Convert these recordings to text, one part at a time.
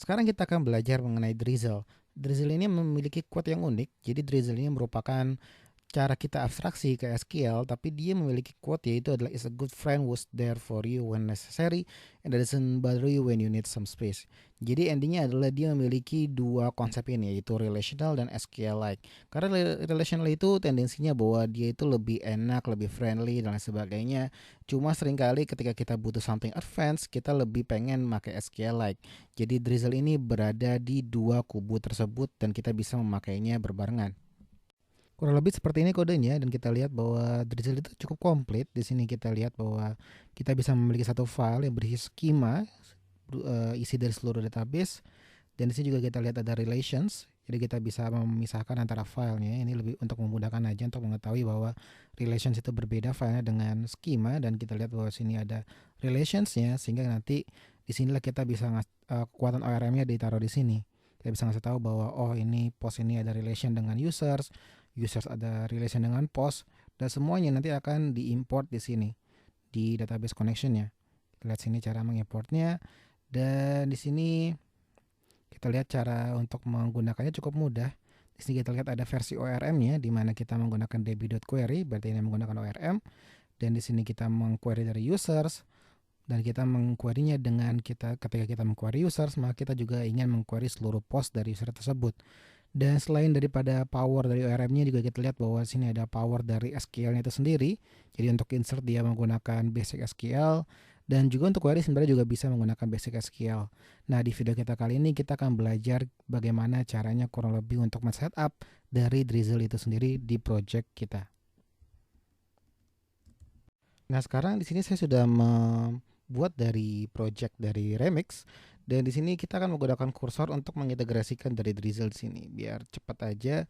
Sekarang kita akan belajar mengenai Drizzle. Drizzle ini memiliki quote yang unik. Jadi Drizzle ini merupakan cara kita abstraksi ke SQL, tapi dia memiliki quote yaitu adalah is a good friend who's there for you when necessary and doesn't bother you when you need some space. Jadi endingnya adalah dia memiliki dua konsep ini yaitu relational dan SQL-like. Karena relational itu tendensinya bahwa dia itu lebih enak, lebih friendly dan lain sebagainya. Cuma seringkali ketika kita butuh something advance, kita lebih pengen pakai SQL-like. Jadi Drizzle ini berada di dua kubu tersebut dan kita bisa memakainya berbarengan. Kurang lebih seperti ini kodenya dan kita lihat bahwa Drizzle itu cukup komplit. Di sini kita lihat bahwa kita bisa memiliki satu file yang berisi skema isi dari seluruh database dan di sini juga kita lihat ada relations. Jadi kita bisa memisahkan antara filenya. Ini lebih untuk memudahkan aja untuk mengetahui bahwa relations itu berbeda filenya dengan skema dan kita lihat bahwa sini ada relationsnya sehingga nanti di sinilah kita bisa kekuatan ORM-nya ditaruh di sini. Kita bisa ngasih tahu bahwa oh ini post ini ada relation dengan users, users ada relation dengan post dan semuanya nanti akan diimport di sini di database connectionnya. Kita lihat sini cara mengimportnya dan di sini kita lihat cara untuk menggunakannya cukup mudah. Di sini kita lihat ada versi ORM-nya di mana kita menggunakan db.query berarti ini menggunakan ORM dan di sini kita mengquery dari users dan kita mengquery-nya dengan ketika kita mengquery users maka kita juga ingin mengquery seluruh post dari user tersebut. Dan selain daripada power dari ORM-nya juga kita lihat bahwa sini ada power dari SQL-nya itu sendiri. Jadi untuk insert dia menggunakan basic SQL dan juga untuk query sebenarnya juga bisa menggunakan basic SQL. Nah, di video kita kali ini kita akan belajar bagaimana caranya kurang lebih untuk men-setup dari Drizzle itu sendiri di project kita. Nah, sekarang di sini saya sudah membuat dari project dari Remix dan di sini kita akan menggunakan kursor untuk mengintegrasikan dari Drizzle di sini biar cepat aja.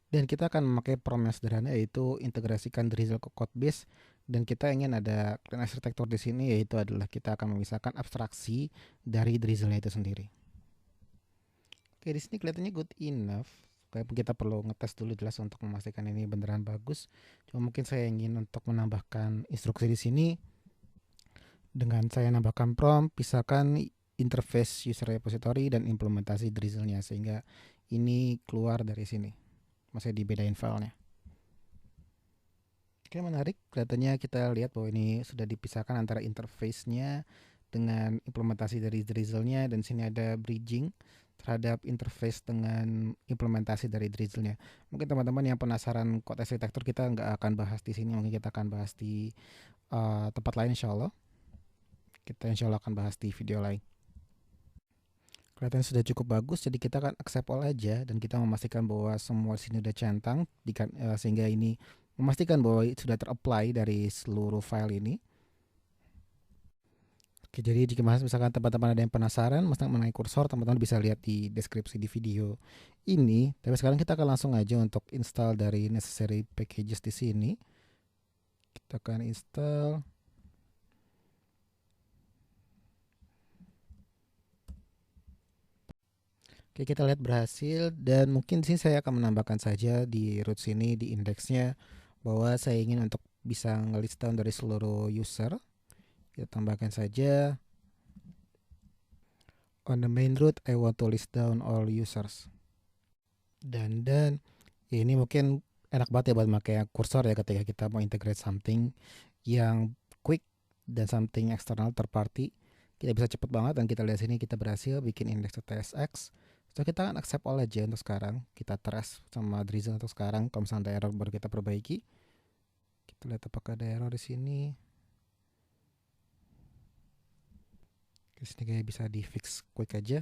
Dan kita akan memakai prompt yang sederhana yaitu integrasikan Drizzle ke code base dan kita ingin ada clean arsitektur di sini yaitu adalah kita akan memisahkan abstraksi dari Drizzle-nya itu sendiri. Oke, di sini kelihatannya good enough. Kita perlu ngetes dulu jelas untuk memastikan ini beneran bagus. Cuma mungkin saya ingin untuk menambahkan instruksi di sini dengan saya nambahkan prompt pisahkan interface user repository dan implementasi Drizzle-nya sehingga ini keluar dari sini. Masih dibedain filenya. Oke, menarik. Kelihatannya kita lihat bahwa ini sudah dipisahkan antara interface-nya dengan implementasi dari Drizzle-nya dan sini ada bridging terhadap interface dengan implementasi dari Drizzle-nya. Mungkin teman-teman yang penasaran code arsitektur kita nggak akan bahas di sini, mungkin kita akan bahas di tempat lain insya Allah. Kita insya Allah akan bahas di video lain. Kelihatannya sudah cukup bagus, jadi kita akan accept all aja dan kita memastikan bahwa semua sini udah centang sehingga ini memastikan bahwa sudah ter-apply dari seluruh file ini. Oke, jadi jika misalkan teman-teman ada yang penasaran mengenai kursor, teman-teman bisa lihat di deskripsi di video ini. Tapi sekarang kita akan langsung aja untuk install dari necessary packages di sini. Kita akan install. Oke, kita lihat berhasil dan mungkin di sini saya akan menambahkan saja di root sini di indeksnya bahwa saya ingin untuk bisa nge-list down dari seluruh user. Kita tambahkan saja on the main root I want to list down all users. Dan ya ini mungkin enak banget ya buat pakai kursor ya ketika kita mau integrate something yang quick dan something external third party. Kita bisa cepet banget dan kita lihat sini kita berhasil bikin index.tsx. So kita akan accept all aja untuk sekarang. Kita trace sama Drizzle untuk sekarang. Kalau misalnya ada error baru kita perbaiki. Kita lihat apakah ada error di sini. Di sini kayak bisa di fix quick aja.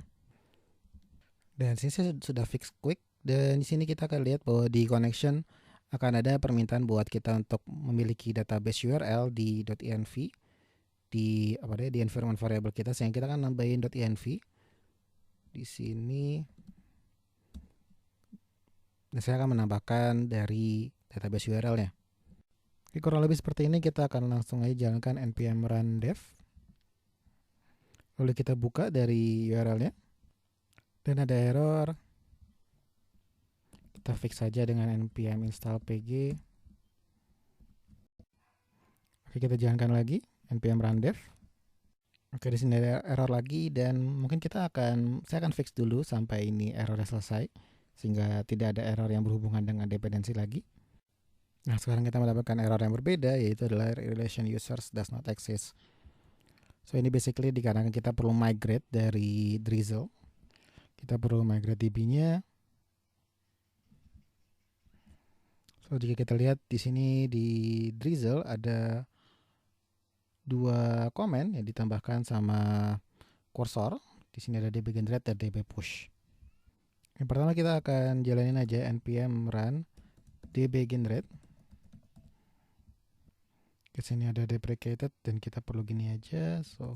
Dan sini saya sudah fix quick dan di sini kita akan lihat bahwa di connection akan ada permintaan buat kita untuk memiliki database URL di .env di di environment variable kita sehingga kita akan nambahin .env di sini dan saya akan menambahkan dari database URL-nya. Oke, kurang lebih seperti ini kita akan langsung aja jalankan npm run dev. Lalu kita buka dari URL-nya. Dan ada error. Kita fix saja dengan npm install pg. Oke, kita jalankan lagi npm run dev. Oke, di sini ada error lagi dan mungkin saya akan fix dulu sampai ini errornya selesai sehingga tidak ada error yang berhubungan dengan dependensi lagi. Nah, sekarang kita mendapatkan error yang berbeda yaitu adalah relation users does not exist. So ini basically dikarenakan kita perlu migrate dari Drizzle. Kita perlu migrate DB-nya. So jika kita lihat di sini di Drizzle ada dua komen yang ditambahkan sama kursor. Di sini ada db generate dan db push. Yang pertama kita akan jalanin aja npm run db generate. Ke sini ada deprecated dan kita perlu gini aja. So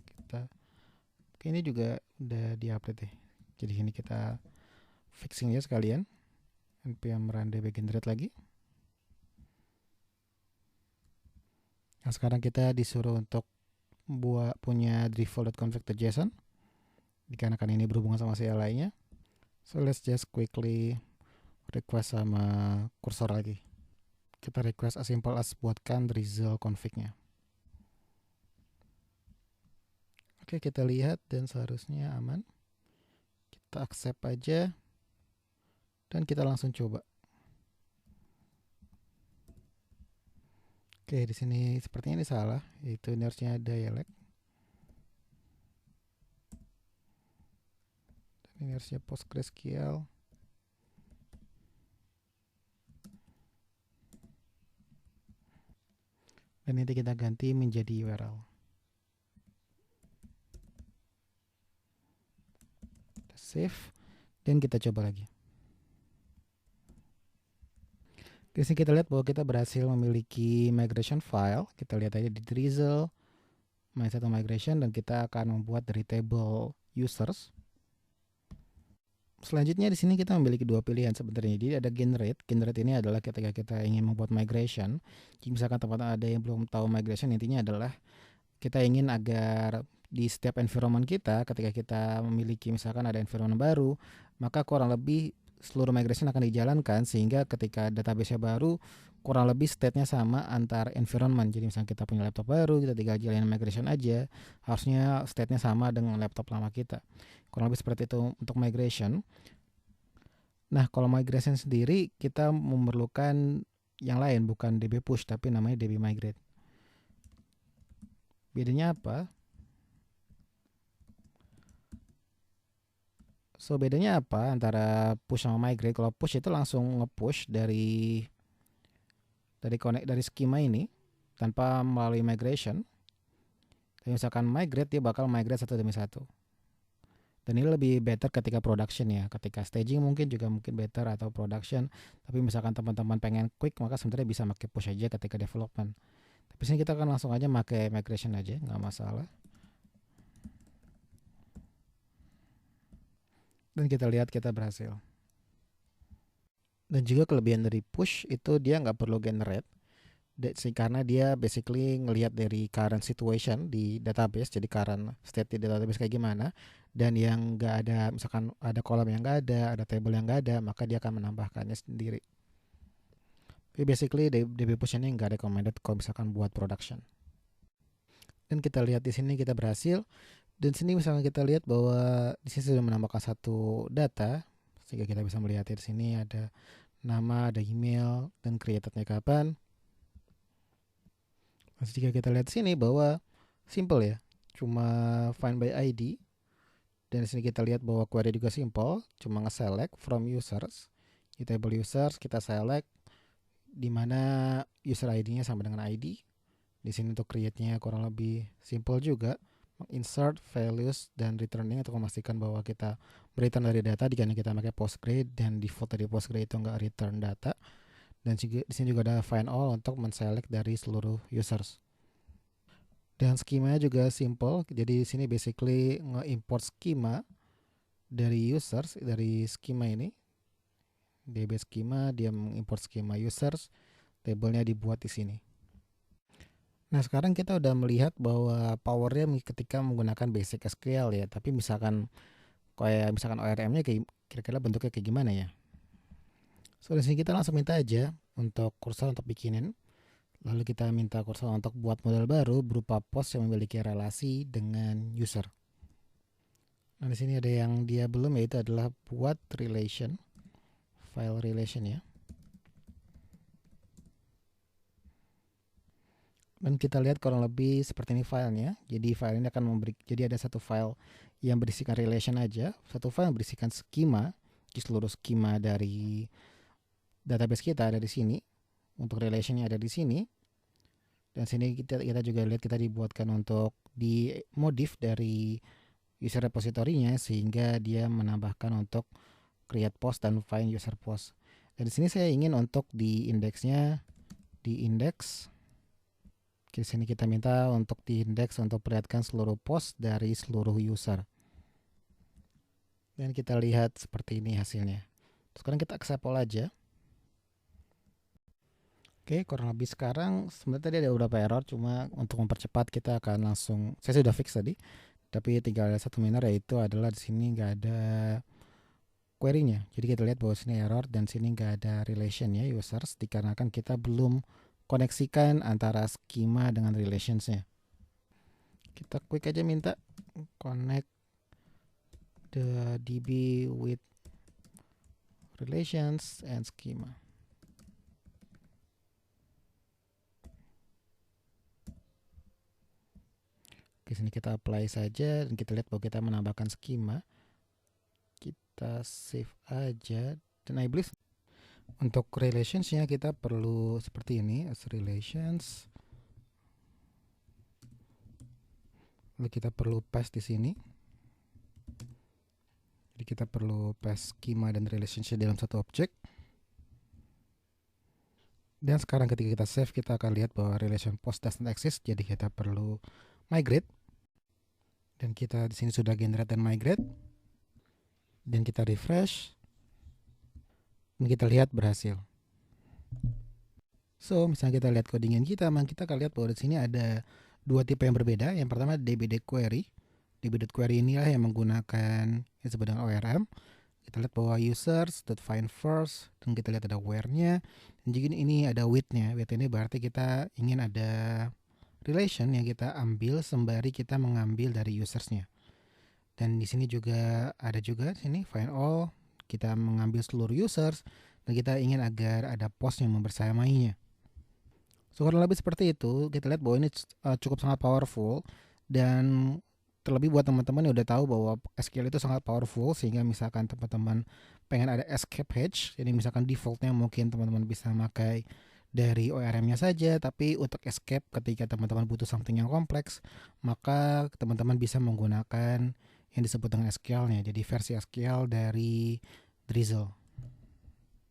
ini juga udah di-update deh. Jadi ini kita fixing ya sekalian. npm run db generate lagi. Nah, sekarang kita disuruh untuk punya default.config.json dikarenakan ini berhubungan sama CLI-nya. So let's just quickly request sama kursor lagi. Kita request as simple as buatkan Drizzle config-nya. Oke, kita lihat dan seharusnya aman. Kita accept aja dan kita langsung coba. Oke, di sini sepertinya ini salah, yaitu ini harusnya dialect. Dan ini harusnya PostgreSQL. Dan ini kita ganti menjadi URL. Kita save dan kita coba lagi. Di sini kita lihat bahwa kita berhasil memiliki migration file. Kita lihat aja di Drizzle migration dan kita akan membuat dari table users. Selanjutnya di sini kita memiliki dua pilihan sebenarnya. Jadi ada generate. Generate ini adalah ketika kita ingin membuat migration. Jika misalkan teman-teman ada yang belum tahu migration, intinya adalah kita ingin agar di setiap environment kita, ketika kita memiliki misalkan ada environment baru, maka kurang lebih seluruh migration akan dijalankan sehingga ketika database-nya baru kurang lebih state-nya sama antar environment. Jadi misalnya kita punya laptop baru, kita tinggal jalanin migration aja, harusnya state-nya sama dengan laptop lama kita. Kurang lebih seperti itu untuk migration. Nah, kalau migration sendiri kita memerlukan yang lain, bukan db push tapi namanya db migrate. Bedanya apa? So bedanya apa antara push sama migrate? Kalau push itu langsung nge-push dari schema ini tanpa melalui migration. Tapi misalkan migrate, dia bakal migrate satu demi satu. Dan ini lebih better ketika production ya. Ketika staging mungkin juga mungkin better atau production. Tapi misalkan teman-teman pengen quick, maka sebenarnya bisa pakai push aja ketika development. Tapi sini kita akan langsung aja pakai migration aja, nggak masalah. Dan kita lihat kita berhasil. Dan juga kelebihan dari push itu dia nggak perlu generate. Karena dia basically ngelihat dari current situation di database, jadi current state di database kayak gimana, dan yang nggak ada, misalkan ada kolom yang nggak ada table yang nggak ada, maka dia akan menambahkannya sendiri. Jadi basically DB push ini nggak recommended kalau misalkan buat production. Dan kita lihat di sini kita berhasil, dan sini misalkan kita lihat bahwa di sini sudah menambahkan satu data, sehingga kita bisa melihat di sini ada nama, ada email, dan creatednya kapan. Jika kita lihat sini bahwa simple ya, cuma find by ID. Dan di sini kita lihat bahwa query juga simple, cuma nge-select from users. Di table users kita select di mana user ID-nya sama dengan ID. Di sini untuk create-nya kurang lebih simple juga. Insert values dan returning untuk memastikan bahwa kita return dari data jika kita pakai Postgre dan default dari Postgre itu enggak return data. Dan di sini juga ada find all untuk men-select dari seluruh users. Dan skemanya juga simple. Jadi di sini basically nge-import schema dari users, dari schema ini. DB schema, dia mengimport schema users, tabelnya dibuat di sini. Nah, sekarang kita udah melihat bahwa powernya ketika menggunakan basic SQL ya. Tapi misalkan ORM-nya kira-kira bentuknya kayak gimana ya? So di sini kita langsung minta aja untuk kursor untuk bikinin. Lalu kita minta kursor untuk buat model baru berupa post yang memiliki relasi dengan user. Nah, di sini ada yang dia belum, yaitu adalah buat relation, file relation ya. Dan kita lihat kurang lebih seperti ini filenya. Jadi file ini akan jadi ada satu file yang berisikan relation aja, satu file yang berisikan skema, seluruh skema dari database kita ada di sini. Untuk relationnya ada di sini. Dan sini kita juga lihat kita dibuatkan untuk dimodif dari user repository-nya sehingga dia menambahkan untuk create post dan find user post. Dan di sini saya ingin untuk di indeksnya di index. Di sini kita minta untuk di index untuk perlihatkan seluruh post dari seluruh user. Dan kita lihat seperti ini hasilnya. Sekarang kita accept all aja. Oke, kurang lebih sekarang sebenarnya tadi ada beberapa error, cuma untuk mempercepat kita akan langsung, saya sudah fix tadi, tapi tinggal ada satu minor, yaitu adalah di sini nggak ada query-nya. Jadi kita lihat bahwa sini error dan sini nggak ada relation ya users, dikarenakan kita belum koneksikan antara schema dengan relationsnya. Kita quick aja minta connect the DB with relations and schema. Di sini kita apply saja dan kita lihat bahwa kita menambahkan schema. Kita save aja dan I believe untuk relationsnya kita perlu seperti ini, as relations. Lalu kita perlu paste di sini. Jadi kita perlu paste schema dan relationship dalam satu objek. Dan sekarang ketika kita save, kita akan lihat bahwa relation post doesn't exist. Jadi kita perlu migrate. Dan kita di sini sudah generate dan migrate. Dan kita refresh. Dan kita lihat berhasil. So, misalnya kita lihat codingan kita, kita akan lihat bahwa di sini ada dua tipe yang berbeda. Yang pertama db.query. db.query inilah yang menggunakan yang disebut dengan ORM. Kita lihat bahwa users.find first, dan kita lihat ada where-nya. Dan juga ini ada with-nya. With ini berarti kita ingin ada relation yang kita ambil sembari kita mengambil dari users-nya. Dan di sini juga ada juga sini find all, kita mengambil seluruh users dan kita ingin agar ada post yang membersamainya. So, kurang lebih seperti itu. Kita lihat bahwa ini cukup sangat powerful, dan terlebih buat teman-teman yang udah tahu bahwa SQL itu sangat powerful, sehingga misalkan teman-teman pengen ada escape hatch, jadi misalkan defaultnya mungkin teman-teman bisa pakai dari ORM-nya saja, tapi untuk escape ketika teman-teman butuh something yang kompleks, maka teman-teman bisa menggunakan yang disebut dengan SQL-nya, jadi versi SQL dari Drizzle.